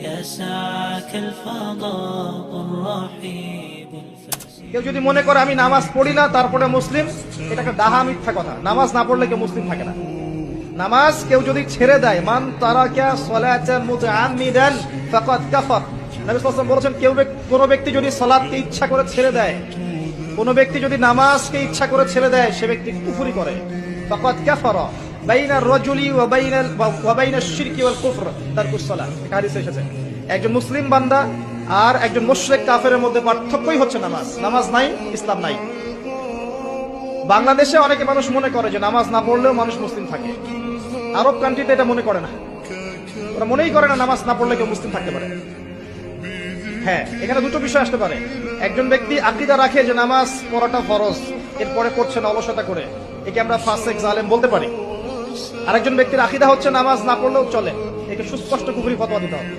يسعك الفضاء الرحيب কেউ যদি মনে করে আমি নামাজ পড়ি না তারপরে মুসলিম, এটা একটা ডাহা মিথ্যা কথা। নামাজ না পড়লে কেউ মুসলিম থাকে না। নামাজ কেউ যদি ছেড়ে দেয়, মান তারাকা সালাতান মুতাআম্মিদান ফাকাদ কাফার, নবী সাল্লাল্লাহু আলাইহি ওয়াসাল্লাম বলেছেন, কোন ব্যক্তি যদি সালাতকে ইচ্ছা করে ছেড়ে দেয়, কোন ব্যক্তি যদি নামাজকে ইচ্ছা করে ছেড়ে দেয়, সে ব্যক্তি কুফরি করে। ফাকাদ কাফারা বাইনার রাজুলি ওয়া বাইনাশ শিরকি ওয়াল কুফর তারকুস সালাত, হাদিসে এসেছে। একজন মুসলিম বান্দা আর একজন মুশরিক কাফেরের মধ্যে পার্থক্যই হচ্ছে নামাজ। নামাজ নাই, ইসলাম নাই। বাংলাদেশে অনেকে মানুষ মনে করে যে নামাজ না পড়লেও মানুষ মুসলিম থাকে। আরব কান্ট্রিতে এটা মনে করে না, ওরা মনেই করে না নামাজ না পড়লে কেউ মুসলিম থাকতে পারে। হ্যাঁ, এখানে দুটো বিষয় আসতে পারে। একজন ব্যক্তি আকীদা রাখে যে নামাজ পড়াটা ফরজ, এরপরে পড়ছে না অলসতা করে, একে আমরা ফাসিক জালেম বলতে পারি। আরেকজন ব্যক্তির আকীদা হচ্ছে নামাজ না পড়লেও চলে, একে সুস্পষ্ট কুফরি ফতোয়া দিতে হবে।